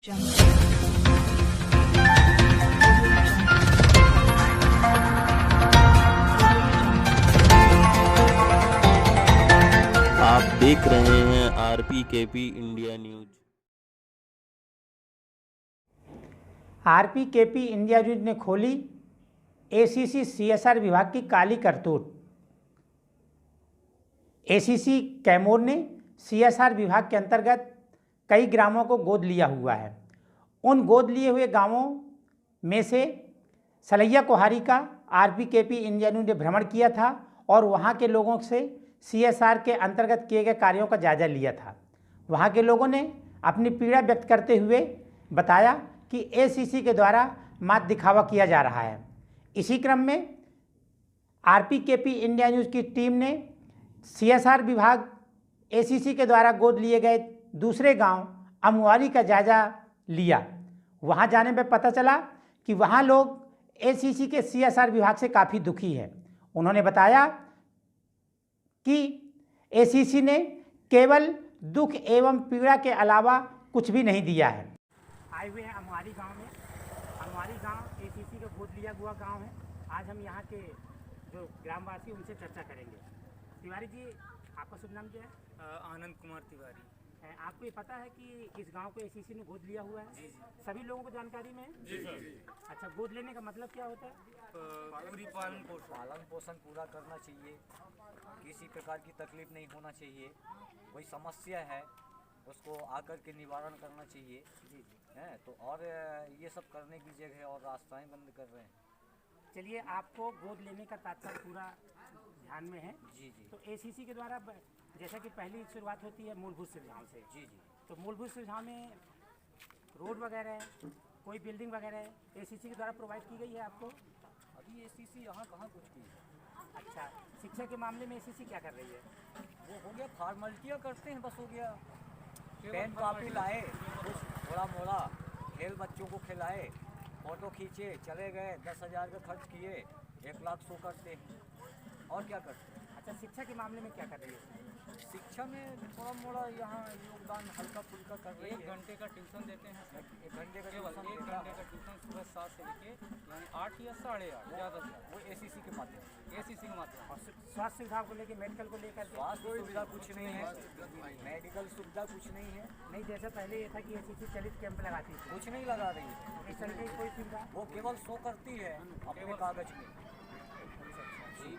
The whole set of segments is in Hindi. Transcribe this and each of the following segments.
आप देख रहे हैं RPKP India news. RPKP India news ने खोली ACC CSR विभाग की काली करतूत। ACC कैमूर ने CSR विभाग के अंतर्गत कई ग्रामों को गोद लिया हुआ है। उन गोद लिए हुए गांवों में से सलैया कोहारी का RPKP इंडिया न्यूज ने भ्रमण किया था और वहां के लोगों से CSR के अंतर्गत किए गए कार्यों का जायजा लिया था। वहां के लोगों ने अपनी पीड़ा व्यक्त करते हुए बताया कि ACC के द्वारा मात्र दिखावा किया जा रहा है। इसी क्रम में RPKP इंडिया न्यूज की टीम ने CSR विभाग ACC के द्वारा गोद लिए गए दूसरे गांव अमुआरी का जायजा लिया। वहां जाने पर पता चला कि वहां लोग ACC के CSR विभाग से काफ़ी दुखी है। उन्होंने बताया कि ACC ने केवल दुख एवं पीड़ा के अलावा कुछ भी नहीं दिया है। आए हुए हैं अमुआरी गांव में। अमुआरी गांव ACC का गोद लिया हुआ गांव है। आज हम यहाँ के जो ग्रामवासी उनसे चर्चा करेंगे। तिवारी जी, आपका शुभ नाम क्या है? आनंद कुमार तिवारी। आपको ये पता है कि इस गांव को ACC ने गोद लिया हुआ है? जी। सभी लोगों को जानकारी में है? जी सर। अच्छा, गोद लेने का मतलब क्या होता है? पूरी पालन पोषण पूरा करना चाहिए, किसी प्रकार की तकलीफ नहीं होना चाहिए। कोई समस्या है उसको आकर के निवारण करना चाहिए। जी है तो और ये सब करने की जगह और रास्ताएं बंद कर रहे हैं। चलिए, आपको गोद लेने का तात्पर्य पूरा ध्यान में है। जी। तो ACC के द्वारा जैसा कि पहली शुरुआत होती है मूलभूत सुविधाओं से। जी। तो मूलभूत सुविधाओं में रोड वगैरह है, कोई बिल्डिंग वगैरह है, ACC के द्वारा प्रोवाइड की गई है आपको? अभी ACC यहाँ कहाँ कुछ की है। अच्छा, शिक्षा के मामले में ACC क्या कर रही है? वो हो गया, फॉर्मेलिटियाँ करते हैं, बस हो गया। पेन कॉपी लाए, कुछ थोड़ा मोड़ा खेल बच्चों को खिलाए, फोटो खींचे, चले गए, 10,000 का खर्च किए, 1 लाख शो करते हैं और क्या करते हैं। अच्छा, शिक्षा के मामले में क्या कर रही है? शिक्षा में थोड़ा मोड़ा यहाँ योगदान हल्का फुल्का कर रही है। 1 घंटे का ट्यूशन देते हैं सर। 1 घंटे का केवल ट्यूशन 1 देता घंटे है। का ट्यूशन सुबह 7 से लेके यानी 8 या 8:30 ज़्यादा से वो ACC के माध्यम से। ACC के माध्यम और स्वास्थ्य सुविधाओं को लेकर, मेडिकल को लेकर स्वास्थ्य सुविधा कुछ नहीं है, मेडिकल सुविधा कुछ नहीं है, नहीं, जैसा पहले ये था कि ACC चलित कैंप लगाती थी, कुछ नहीं लगा रही है। इस तरह की कोई सुविधा? वो केवल शो करती है अपने कागज में। जी।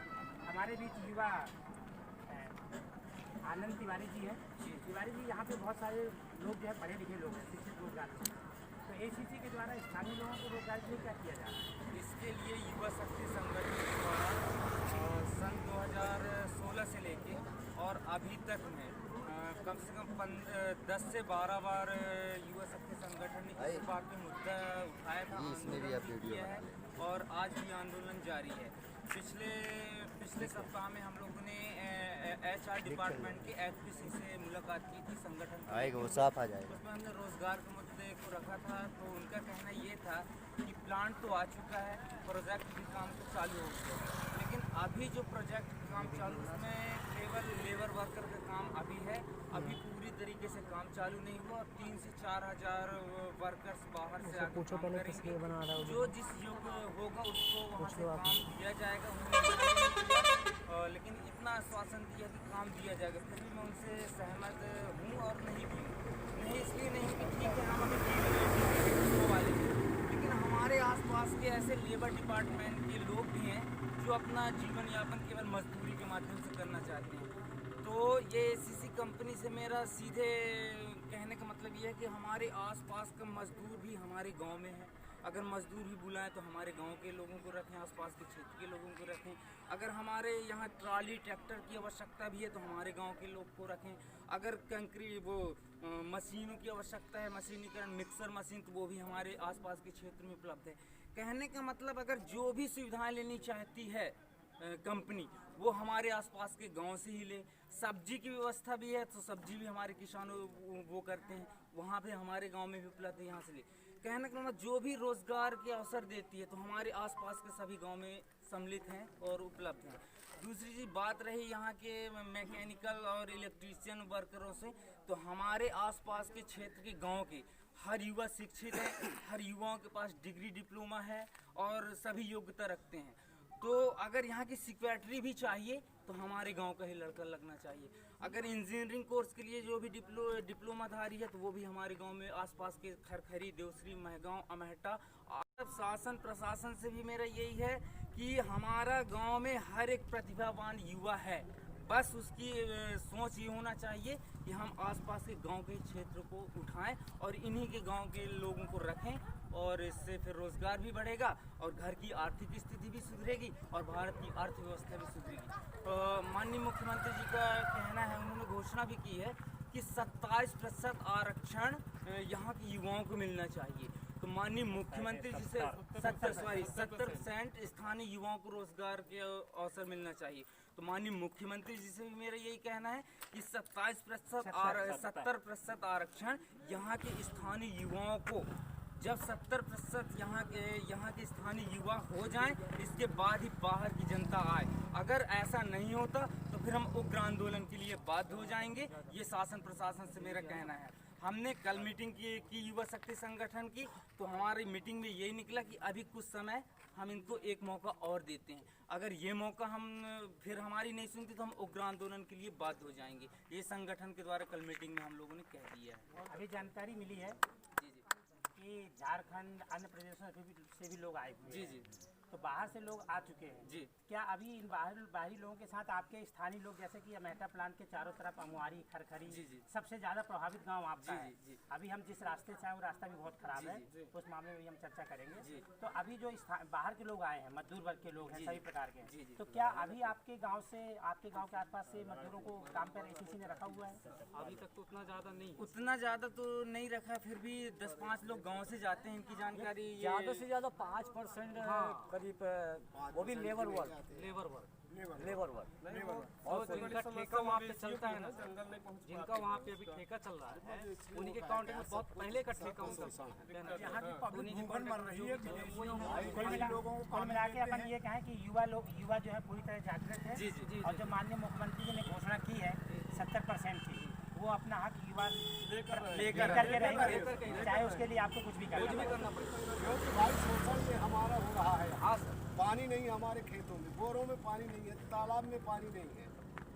हमारे बीच युवा आनंद तिवारी जी हैं। तिवारी जी, यहाँ पे बहुत सारे लोग जो है पढ़े लिखे लोग हैं, शिक्षित रोजगार हैं। तो ACC के द्वारा स्थानीय लोगों को रोजगार के लिए क्या किया जा रहा है? इसके लिए युवा शक्ति संगठन के द्वारा सन 2016 से लेके और अभी तक में कम से कम 10 से 12 बार युवा शक्ति संगठन ने इस बात पे मुद्दा उठाया था, आंदोलन किया है और आज भी आंदोलन जारी है। पिछले सप्ताह में हम लोगों ने HR डिपार्टमेंट के HPC से मुलाकात की थी, संगठन साफ आ जाएगा। उसमें हमने रोजगार के मुद्दे को रखा था। तो उनका कहना ये था कि प्लांट तो आ चुका है, प्रोजेक्ट भी काम तो चालू हो गया, लेकिन अभी जो प्रोजेक्ट काम चालू उसमें केवल लेबर वर्कर का काम अभी है, अभी पूरी तरीके से काम चालू नहीं हुआ और 3 से 4 हज़ार वर्कर्स बाहर से आकर काम करेंगे। जो जिस योग्य होगा उसको वहाँ से काम दिया जाएगा। उन्होंने लेकिन इतना आश्वासन दिया कि काम दिया जाएगा, फिर भी मैं उनसे सहमत हूँ और नहीं भी नहीं इसलिए नहीं कि ठीक है हम अभी वाले हैं, लेकिन हमारे आसपास के ऐसे लेबर डिपार्टमेंट के लोग भी हैं जो अपना जीवन यापन केवल मजदूरी के माध्यम से करना चाहते हैं। तो ये ACC कंपनी से मेरा सीधे कहने का मतलब ये है कि हमारे आसपास का मजदूर भी हमारे गांव में है। अगर मजदूर भी बुलाएं तो हमारे गांव के लोगों को रखें, आसपास के क्षेत्र के लोगों को रखें। अगर हमारे यहाँ ट्रॉली ट्रैक्टर की आवश्यकता भी है तो हमारे गांव के लोग को रखें। अगर कंक्रीट मशीनों की आवश्यकता है, मशीनीकरण मिक्सर मशीन, तो वो भी हमारे आसपास के क्षेत्र में उपलब्ध है। कहने का मतलब अगर जो भी सुविधाएं लेनी चाहती है कंपनी, वो हमारे आसपास के गांव से ही ले। सब्जी की व्यवस्था भी है तो सब्जी भी हमारे किसानों वो करते हैं, वहाँ पे हमारे गांव में भी उपलब्ध है, यहाँ से ले। कहने का मतलब जो भी रोजगार के अवसर देती है तो हमारे आसपास के सभी गांव में सम्मिलित हैं और उपलब्ध हैं। दूसरी चीज़ बात रही यहाँ के मैकेनिकल और इलेक्ट्रीशियन वर्करों से, तो हमारे आसपास के क्षेत्र के गांव के हर युवा शिक्षित है, हर युवाओं के पास डिग्री डिप्लोमा है और सभी योग्यता रखते हैं। तो अगर यहाँ की सिक्योरिटी भी चाहिए तो हमारे गांव का ही लड़का लगना चाहिए। अगर इंजीनियरिंग कोर्स के लिए जो भी डिप्लोमाधारी है तो वो भी हमारे गांव में आसपास के खरखरी, देवश्री, महगांव, अमहट्टा। और शासन प्रशासन से भी मेरा यही है कि हमारा गांव में हर एक प्रतिभावान युवा है, बस उसकी सोच ये होना चाहिए कि हम आसपास के गांव के क्षेत्र को उठाएं और इन्हीं के गांव के लोगों को रखें, और इससे फिर रोजगार भी बढ़ेगा और घर की आर्थिक स्थिति भी सुधरेगी और भारत की अर्थव्यवस्था भी सुधरेगी। माननीय मुख्यमंत्री जी का कहना है, उन्होंने घोषणा भी की है कि 27% आरक्षण यहाँ के युवाओं को मिलना चाहिए। तो माननीय मुख्यमंत्री जी से 70% स्थानीय युवाओं को रोजगार के अवसर मिलना चाहिए। तो माननीय मुख्यमंत्री जी से भी मेरा यही कहना है कि 70% आरक्षण यहाँ के स्थानीय युवाओं को, जब 70% यहाँ के स्थानीय युवा हो जाएं, इसके बाद ही बाहर की जनता आए। अगर ऐसा नहीं होता तो फिर हम उग्र आंदोलन के लिए बाध्य हो जाएंगे। ये शासन प्रशासन से मेरा कहना है। हमने कल मीटिंग की युवा शक्ति संगठन की, तो हमारी मीटिंग में यही निकला कि अभी कुछ समय हम इनको एक मौका और देते हैं। अगर ये मौका हम फिर हमारी नहीं सुनती तो हम उग्र आंदोलन के लिए बाध्य हो जाएंगे। ये संगठन के द्वारा कल मीटिंग में हम लोगों ने कह दिया है। अभी जानकारी मिली है जी जी कि झारखंड, अन्य प्रदेशों से भी लोग आए हुए जी हैं। जी तो बाहर से लोग आ चुके हैं जी। क्या अभी इन बाहरी लोगों के साथ आपके स्थानीय लोग, जैसे कि अमहट्टा प्लांट के चारों तरफ अमुआरी, खरखरी, जी, जी। सबसे ज़्यादा प्रभावित गांव आपका जी, है। जी, जी। अभी हम जिस रास्ते से आए वो रास्ता भी बहुत खराब जी, है, जी। उस मामले में भी हम चर्चा करेंगे। जी। तो अभी जो बाहर के लोग आए हैं, मजदूर वर्ग के लोग हैं, जी, सभी जी। प्रकार के जी, हैं, जी। तो क्या अभी आपके गाँव के आसपास से मजदूरों को काम पर ACC ने रखा हुआ है? अभी तक तो उतना ज़्यादा तो नहीं रखा, फिर भी 10-5 लोग गांव से जाते हैं। इनकी जानकारी ज़्यादा से ज़्यादा 5% करीब, वो भी लेबर वर्क। और जिनका ठेका वहाँ पे चलता है ना, जिनका वहाँ पे अभी ठेका चल रहा है, उन्हीं के काउंटिंग में बहुत पहले का ठेका उनका यहाँ की पब्लिक भूखन मर रही है। कुल मिला के अपन ये कहें कि युवा जो है पूरी तरह जागृत है। जी, जी, जी, और जो माननीय मुख्यमंत्री जी ने घोषणा की है 70% की, वो अपना हक युवा लेकर के रहेंगे, चाहे उसके लिए आपको कुछ भी करना पड़े। क्योंकि भाई शोषण में हमारा हो रहा है। हाँ, पानी नहीं हमारे खेतों में, बोरों में पानी नहीं है, तालाब में पानी नहीं है।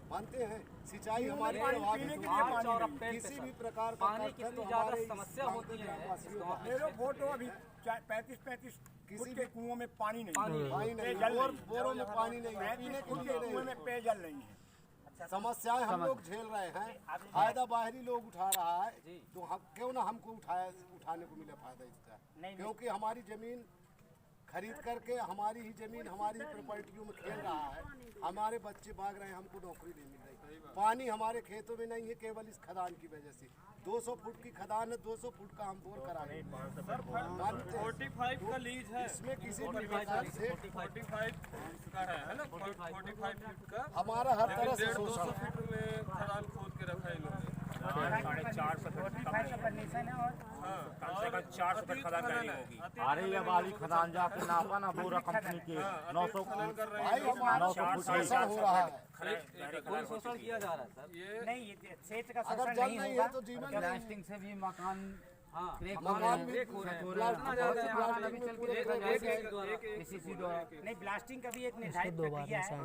मानते हैं सिंचाई हमारी किसी भी प्रकार का पानी कितनी ज़्यादा समस्या होती है। फोटो अभी 35 किसी के कुओं में पानी नहीं, पानी नहीं, बोरों में पानी नहीं है, पीने के लिए कुएं में पेयजल नहीं है। समस्याएं हम लोग झेल रहे हैं। फायदा बाहरी लोग उठा रहा है, तो हम क्यों ना हमको उठाने को मिले फायदा इसका। क्योंकि हमारी जमीन खरीद करके हमारी ही जमीन हमारी ही प्रॉपर्टियों में खेल रहा है, हमारे बच्चे भाग रहे हैं, हमको नौकरी नहीं मिल रही। पानी हमारे खेतों में नहीं है, केवल इस खदान की वजह से। 200 फुट की खदान है, 200 फुट का हम बोर करा रहे हैं। 45 का लीज है, इसमें किसी भी प्रकार से 45 का है ना, 45 फीट का हमारा हर तरह से शोषण 200 फीट में खदान खोद के रखा है इन्होंने। 45 का परमिशन है और कम से कम 400 फीट खदान करनी होगी। अरे ये वाली खदान जाके नापा ना बोरा कंपनी के 900 भाई हमारा शोषण हो रहा है। कोई शोषण किया जा रहा है सर। नहीं, ये क्षेत्र का अगर शोषण जल नहीं नहीं होगा। है तो जीवन नहीं। प्लास्टिक से भी मकान मकान भी नहीं, ब्लास्टिंग का भी एक निर्धारित प्रक्रिया है।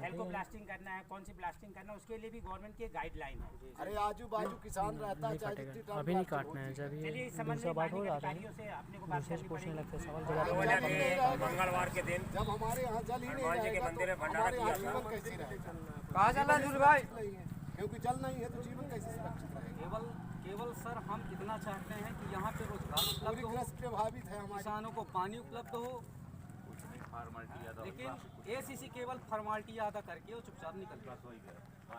हेल्को ब्लास्टिंग करना है, कौन सी ब्लास्टिंग करना है, उसके लिए भी गवर्नमेंट की गाइडलाइन है। अरे आजू बाजू किसान रहता है, चाहे जितनी टर्म अभी नहीं काटना है। जब ये चलिए, इस संबंध में माननीय अधिकारियों से अपने को बात करनी पूछने पड़ेगी। लगते सवाल जवाब मंगलवार के दिन जब हमारे यहाँ जल ही नहीं रहेगा तो हमारे यहाँ जीवन कैसे रहेगा? कहाँ चल रहा है भाई? नहीं है, क्योंकि जल नहीं है तो जीवन कैसे सुरक्षित रहेगा? केवल सर हम इतना चाहते हैं कि यहाँ पे रोजगार उपलब्ध पूरी हो, कृषि प्रभावित है हमारी। किसानों को पानी उपलब्ध हो, लेकिन ACC केवल फॉर्मालिटी अदा करके वो चुपचाप निकल गया।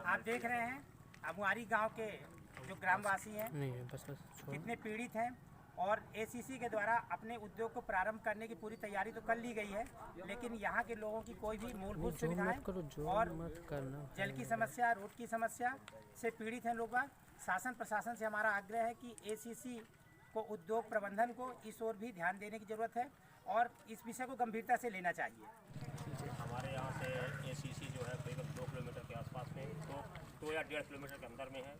आप देख रहे हैं अमुआरी गांव के जो ग्रामवासी हैं नहीं है, बस छोड़। कितने पीड़ित हैं, और ACC के द्वारा अपने उद्योग को प्रारंभ करने की पूरी तैयारी तो कर ली गई है, लेकिन यहाँ के लोगों की कोई भी मूलभूत जो मत सुविधाएं करो, जो और मत करना। जल की समस्या, रोड की समस्या से पीड़ित हैं लोग। शासन प्रशासन से हमारा आग्रह है कि ACC को, उद्योग प्रबंधन को इस ओर भी ध्यान देने की ज़रूरत है और इस विषय को गंभीरता से लेना चाहिए। हमारे यहाँ से ACC जो है करीबन 2 किलोमीटर के आसपास में, 2 या 1.5 किलोमीटर के अंदर में है।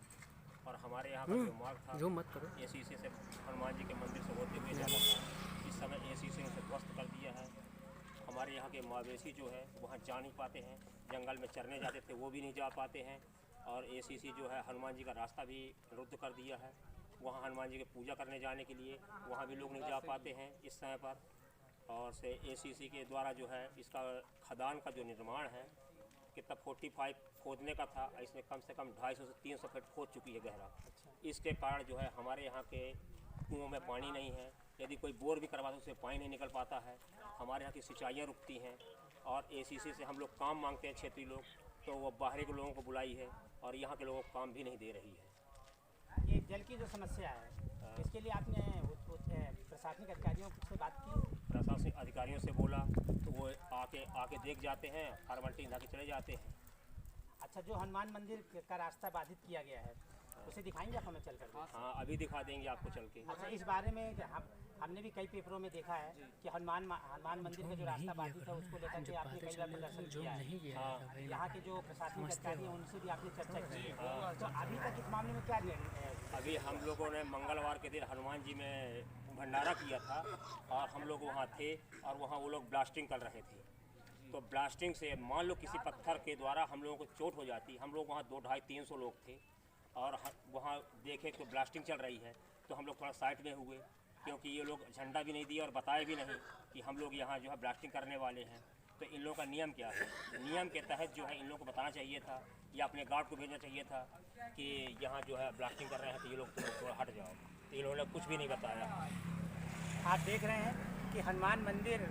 और हमारे यहाँ का जो मार्ग था जो मत करो एसीसी से हनुमान जी के मंदिर से होते हुए जाता था। इस समय एसीसी ने उसे ध्वस्त कर दिया है। हमारे यहाँ के मवेशी जो है वहाँ जा नहीं पाते हैं, जंगल में चरने जाते थे वो भी नहीं जा पाते हैं। और एसीसी जो है हनुमान जी का रास्ता भी रुद्ध कर दिया है। वहाँ हनुमान जी की पूजा करने जाने के लिए वहाँ भी लोग नहीं जा पाते हैं इस समय पर। और से एसीसी के द्वारा जो है इसका खदान का जो निर्माण है कितना 45 खोदने का था, इसमें कम से कम 250 से 300 फीट खोद चुकी है गहरा। इसके कारण जो है हमारे यहाँ के कुओं में पानी नहीं है। यदि कोई बोर भी करवा तो उससे पानी नहीं निकल पाता है। हमारे यहाँ की सिंचाइयाँ रुकती हैं। और एसीसी से हम लोग काम मांगते हैं क्षेत्रीय लोग, तो वो बाहरी के लोगों को बुलाई है और यहाँ के लोगों को काम भी नहीं दे रही है। ये जल की जो समस्या है इसके लिए आपने प्रशासनिक अधिकारियों से बात की? प्रशासनिक अधिकारियों से बोला तो वो आके देख जाते हैं, फॉर्मेलिटी ला के चले जाते हैं। अच्छा, जो हनुमान मंदिर का रास्ता बाधित किया गया है उसे दिखाएंगे आप हमें चल कर? हाँ, अभी दिखा देंगे आपको चल के। अच्छा, इस बारे में हमने भी कई पेपरों में देखा है कि हनुमान मंदिर का जो रास्ता बाधित है उसको लेकर के आपने कई बार प्रदर्शन किया है। यहाँ के जो प्रशासनिक अधिकारी हैं उनसे भी आपने चर्चा की है, तो अभी तक इस मामले में क्या निर्णय है? अभी हम लोगों ने मंगलवार के दिन हनुमान जी में भंडारा किया था और हम लोग वहाँ थे और वहाँ वो लोग ब्लास्टिंग कर रहे थे। तो ब्लास्टिंग से मान लो किसी पत्थर के द्वारा हम लोगों को चोट हो जाती। हम लोग वहाँ 200-250-300 लोग थे और वहाँ देखे तो ब्लास्टिंग चल रही है, तो हम लोग थोड़ा साइड में हुए क्योंकि ये लोग झंडा भी नहीं दिए और बताए भी नहीं कि हम लोग यहाँ जो है ब्लास्टिंग करने वाले हैं। तो इन लोगों का नियम क्या है? नियम के तहत जो है इन लोगों को बताना चाहिए था या अपने गार्ड को भेजना चाहिए था कि यहाँ जो है ब्लास्टिंग कर रहे हैं तो ये लोग थोड़ा हट जाओ। तो इन्होंने कुछ भी नहीं बताया। आप देख रहे हैं कि हनुमान मंदिर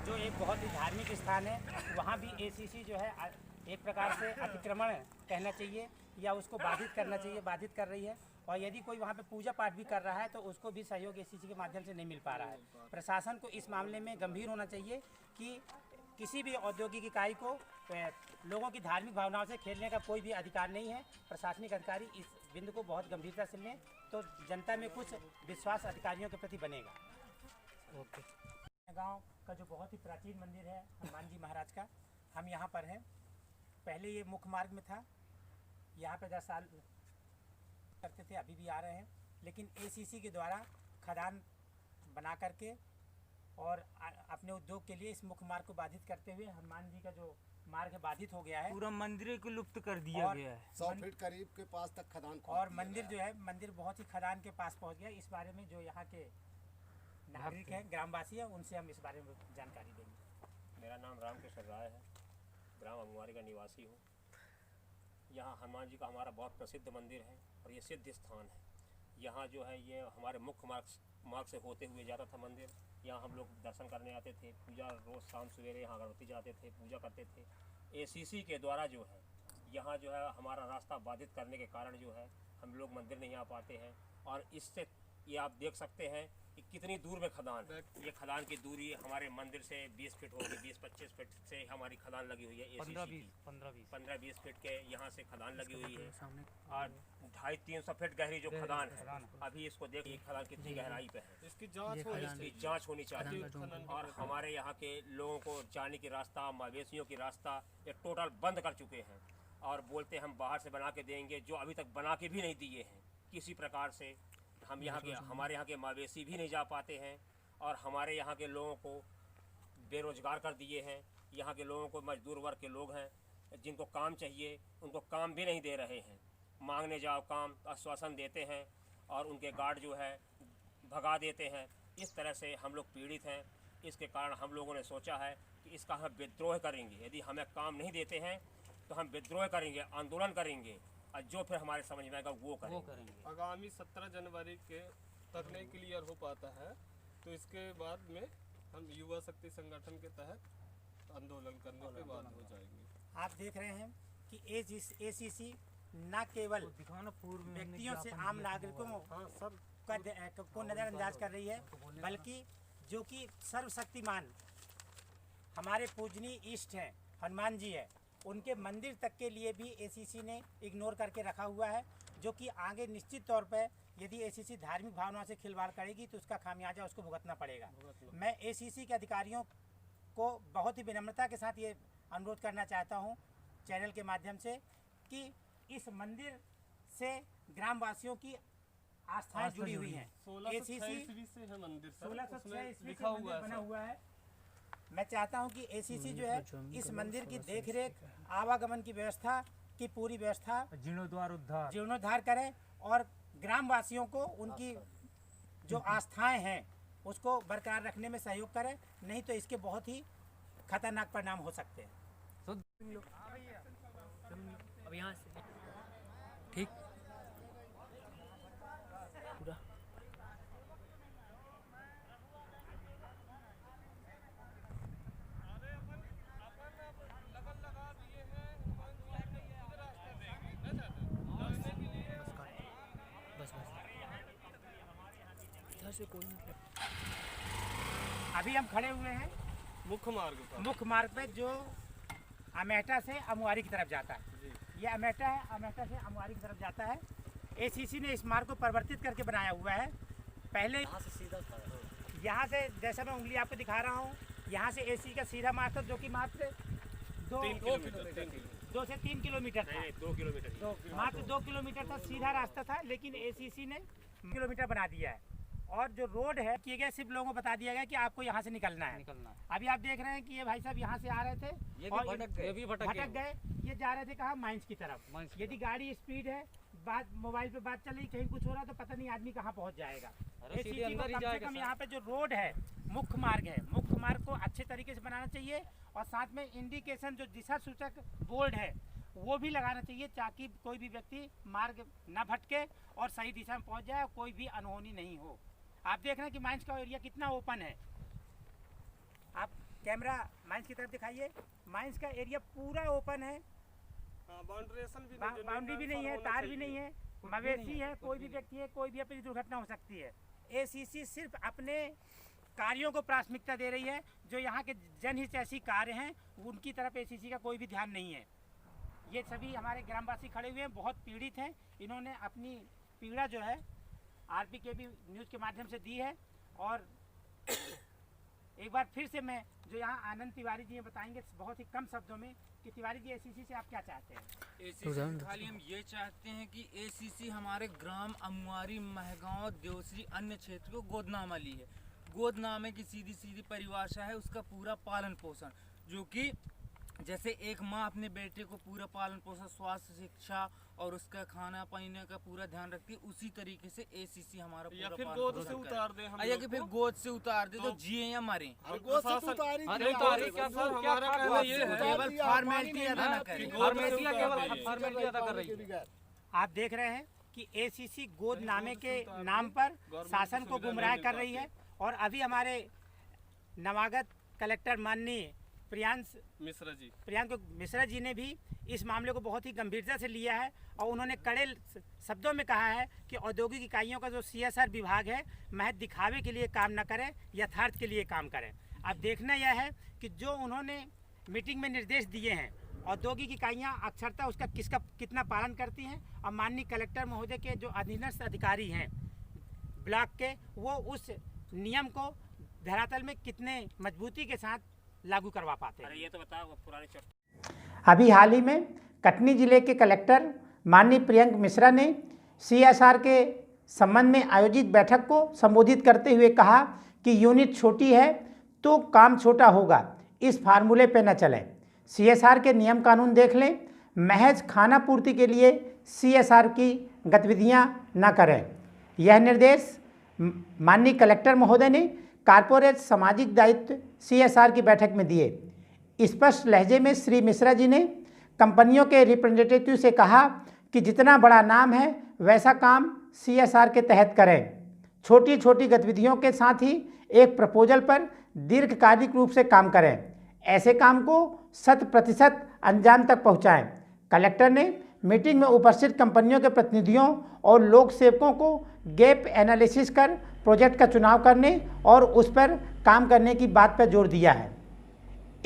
जो एक बहुत ही धार्मिक स्थान है, वहाँ भी एसीसी जो है एक प्रकार से अतिक्रमण कहना चाहिए या उसको बाधित करना चाहिए, बाधित कर रही है। और यदि कोई वहाँ पे पूजा पाठ भी कर रहा है तो उसको भी सहयोग एसीसी के माध्यम से नहीं मिल पा रहा है। प्रशासन को इस मामले में गंभीर होना चाहिए कि किसी भी औद्योगिक इकाई को लोगों की धार्मिक भावनाओं से खेलने का कोई भी अधिकार नहीं है। प्रशासनिक अधिकारी इस बिंदु को बहुत गंभीरता से लें तो जनता में कुछ विश्वास अधिकारियों के प्रति बनेगा। ओके। गांव का जो बहुत ही प्राचीन मंदिर है हनुमान जी महाराज का, हम यहाँ पर हैं। पहले ये मुख्य मार्ग में था, यहाँ पे 10 साल करते थे, अभी भी आ रहे हैं। लेकिन एसीसी के द्वारा खदान बना करके और अपने उद्योग के लिए इस मुख्य मार्ग को बाधित करते हुए हनुमान जी का जो मार्ग बाधित हो गया है, पूरा मंदिर को लुप्त कर दिया गया है। 100 फीट करीब के पास तक खदान और मंदिर जो है मंदिर बहुत ही खदान के पास पहुँच गया। इस बारे में जो यहाँ के नागरिक हैं, ग्रामवासी हैं, उनसे हम इस बारे में जानकारी देंगे। मेरा नाम रामकृष्ण राय है, ग्राम अमुआरी का निवासी हूँ। यहाँ हनुमान जी का हमारा बहुत प्रसिद्ध मंदिर है और ये सिद्ध स्थान है। यहाँ जो है ये हमारे मुख्य मार्ग से होते हुए जाता था मंदिर। यहाँ हम लोग दर्शन करने आते थे, पूजा रोज़ शाम सवेरे यहाँ अगरबत्ती जाते थे, पूजा करते थे। एसीसी के द्वारा जो है यहाँ जो है हमारा रास्ता बाधित करने के कारण जो है हम लोग मंदिर नहीं आ पाते हैं। और इससे ये आप देख सकते हैं कि कितनी दूर में खदान है। ये खदान की दूरी हमारे मंदिर से 20 फीट होगी, 20-25 फीट से हमारी खदान लगी हुई है। 15-20 फीट के यहाँ से खदान लगी हुई है और 250-300 फीट गहरी जो खदान है। अभी इसको देखिए खदान कितनी गहराई पे है, इसकी जांच होनी चाहिए। और हमारे यहाँ के लोगों को जाने की रास्ता, मवेशियों की रास्ता ये टोटल बंद कर चुके हैं और बोलते हम बाहर से बना के देंगे, जो अभी तक बना के भी नहीं दिए हैं किसी प्रकार से। हम यहाँ के हमारे यहाँ के मवेशी भी नहीं जा पाते हैं और हमारे यहाँ के लोगों को बेरोजगार कर दिए हैं। यहाँ के लोगों को मजदूर वर्ग के लोग हैं जिनको काम चाहिए उनको काम भी नहीं दे रहे हैं। मांगने जाओ काम आश्वासन देते हैं और उनके गार्ड जो है भगा देते हैं। इस तरह से हम लोग पीड़ित हैं। इसके कारण हम लोगों ने सोचा है कि इसका हम विद्रोह करेंगे। यदि हमें काम नहीं देते हैं तो हम विद्रोह करेंगे, आंदोलन करेंगे और जो फिर हमारे समझ में आएगा वो करेंगे। आगामी 17 जनवरी के तक नहीं क्लियर हो पाता है तो इसके बाद में हम युवा शक्ति संगठन के तहत आंदोलन करने के बाद हो जाएंगे। आप देख रहे हैं कि एसीसी न केवल व्यक्तियों से आम नागरिकों को नज़रअंदाज कर रही है, बल्कि जो कि सर्वशक्तिमान हमारे पूजनीय इष्ट हैं हनुमान जी है, उनके मंदिर तक के लिए भी एसीसी ने इग्नोर करके रखा हुआ है। जो कि आगे निश्चित तौर पर यदि एसीसी धार्मिक भावनाओं से खिलवाड़ करेगी तो उसका खामियाजा उसको भुगतना पड़ेगा। मैं एसीसी के अधिकारियों को बहुत ही विनम्रता के साथ ये अनुरोध करना चाहता हूँ चैनल के माध्यम से कि इस मंदिर से ग्रामवासियों की आस्थाएं जुड़ी हुई हैं। 1606 ईस्वी से है मंदिर सर, 1606 उसमें ईस्वी लिखा से मंदिर हुआ है बना सर। हुआ है। मैं चाहता हूं कि एसीसी जो है इस मंदिर की देखरेख, आवागमन की व्यवस्था की पूरी व्यवस्था, जीर्णोद्धार करे और ग्रामवासियों को उनकी जो आस्थाएं हैं उसको बरकरार रखने में सहयोग करे, नहीं तो इसके बहुत ही खतरनाक परिणाम हो सकते हैं। अब यहाँ से ठीक पूरा बस इधर से कोई नहीं। अभी हम खड़े हुए हैं मुख्य मार्ग पर। मुख्य मार्ग पे जो अमेठा से अमुआरी की तरफ जाता है। ये अमेठा है, अमेठा से अमुआरी की तरफ जाता है। एसीसी ने इस मार्ग को परिवर्तित करके बनाया हुआ है। पहले यहाँ से जैसा मैं उंगली आपको दिखा रहा हूँ, यहाँ से एसी का सीधा मार्ग था जो कि मात्र 2 से 3 किलोमीटर था। 2 किलोमीटर मात्र 2 किलोमीटर था, सीधा रास्ता था, लेकिन एसीसी ने किलोमीटर बना दिया है। और जो रोड है किए गए, सिर्फ लोगों को बता दिया गया कि आपको यहाँ से निकलना है। अभी आप देख रहे हैं कि ये भाई साहब यहाँ से आ रहे थे और भटक गए। ये जा रहे थे कहाँ, माइंस की तरफ। यदि गाड़ी स्पीड है, बात मोबाइल पे बात चल रही, कहीं कुछ हो रहा तो पता नहीं आदमी कहाँ पहुँच जाएगा। कम से कम यहाँ पे जो रोड है, मुख्य मार्ग है, मुख्य मार्ग को अच्छे तरीके से बनाना चाहिए और साथ में इंडिकेशन जो दिशा सूचक बोर्ड है वो भी लगाना चाहिए, ताकि कोई भी व्यक्ति मार्ग न भटके और सही दिशा में पहुँच जाए, कोई भी अनहोनी नहीं हो। आप देख रहे हैं कि माइंस का एरिया कितना ओपन है। आप कैमरा माइंस की तरफ दिखाइए, माइंस का एरिया पूरा ओपन है, बाउंड्री भी नहीं है, तार भी नहीं है, मवेशी है, कोई भी व्यक्ति है, कोई भी अपनी दुर्घटना हो सकती है। एसीसी सिर्फ अपने कार्यों को प्राथमिकता दे रही है। जो यहाँ के जनहितैषी कार्य हैं उनकी तरफ एसीसी का कोई भी ध्यान नहीं है। ये सभी हमारे ग्रामवासी खड़े हुए हैं, बहुत पीड़ित हैं। इन्होंने अपनी पीड़ा जो है आरपीकेबी न्यूज़ के माध्यम से दी है। और एक बार फिर से मैं जो यहाँ आनंद तिवारी जी बताएंगे बहुत ही कम शब्दों में कि तिवारी जी एसीसी से आप क्या चाहते हैं? एसीसी से खाली हम ये चाहते हैं कि एसीसी हमारे ग्राम अमुआरी, महगांव, देवश्री अन्य क्षेत्र को गोदनामा ली है। गोदनामे की सीधी सीधी परिभाषा है उसका पूरा पालन पोषण, जो कि जैसे एक माँ अपने बेटे को पूरा पालन पोषण, स्वास्थ्य, शिक्षा और उसका खाना पीने का पूरा ध्यान रखती है, उसी तरीके से एसीसी हमारा या पूरा फिर पालन गोद पोषण से करे। उतार दे हम या कि फिर गोद से उतार दे तो जिए या मरे, केवल फॉर्मेलिटी अदा न करे। फॉर्मेलिटी अदा कर रही है। आप देख रहे हैं कि एसीसी गोदनामे के नाम पर शासन को गुमराह कर रही है। और अभी हमारे नवागत कलेक्टर माननीय प्रियांक मिश्रा जी ने भी इस मामले को बहुत ही गंभीरता से लिया है और उन्होंने कड़े शब्दों में कहा है कि औद्योगिक इकाइयों का जो सीएसआर विभाग है महज दिखावे के लिए काम न करे, यथार्थ के लिए काम करें। अब देखना यह है कि जो उन्होंने मीटिंग में निर्देश दिए हैं, औद्योगिक इकाइयाँ अक्षरता उसका कितना पालन करती हैं और माननीय कलेक्टर महोदय के जो अधीनस्थ अधिकारी हैं ब्लॉक के, वो उस नियम को धरातल में कितने मजबूती के साथ लागू करवा पाते हैं। ये तो बताओ पुराने अभी हाल ही में कटनी जिले के कलेक्टर माननीय प्रियंक मिश्रा ने सीएसआर के संबंध में आयोजित बैठक को संबोधित करते हुए कहा कि यूनिट छोटी है तो काम छोटा होगा, इस फार्मूले पे न चलें। सीएसआर के नियम कानून देख लें, महज खाना पूर्ति के लिए सीएसआर की गतिविधियां न करें। यह निर्देश माननीय कलेक्टर महोदय ने कारपोरेट सामाजिक दायित्व सीएसआर की बैठक में दिए। स्पष्ट लहजे में श्री मिश्रा जी ने कंपनियों के रिप्रेजेंटेटिव से कहा कि जितना बड़ा नाम है वैसा काम सीएसआर के तहत करें। छोटी छोटी गतिविधियों के साथ ही एक प्रपोजल पर दीर्घकालिक रूप से काम करें। ऐसे काम को 100% अंजाम तक पहुंचाएं। कलेक्टर ने मीटिंग में उपस्थित कंपनियों के प्रतिनिधियों और लोक सेवकों को गैप एनालिसिस कर प्रोजेक्ट का चुनाव करने और उस पर काम करने की बात पर जोर दिया है।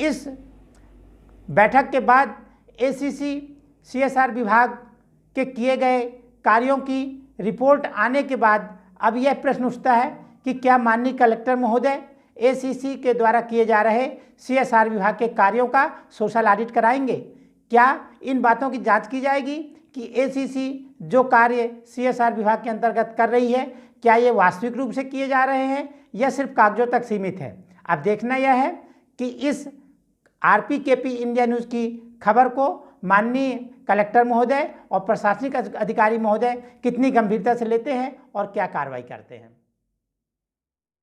इस बैठक के बाद एसीसी सीएसआर विभाग के किए गए कार्यों की रिपोर्ट आने के बाद अब यह प्रश्न उठता है कि क्या माननीय कलेक्टर महोदय एसीसी के द्वारा किए जा रहे सीएसआर विभाग के कार्यों का सोशल ऑडिट कराएंगे? क्या इन बातों की जांच की जाएगी कि एसीसी जो कार्य CSR विभाग के अंतर्गत कर रही है, क्या ये वास्तविक रूप से किए जा रहे हैं या सिर्फ कागजों तक सीमित है। अब देखना यह है कि इस RPKP इंडिया न्यूज़ की खबर को माननीय कलेक्टर महोदय और प्रशासनिक अधिकारी महोदय कितनी गंभीरता से लेते हैं और क्या कार्रवाई करते हैं।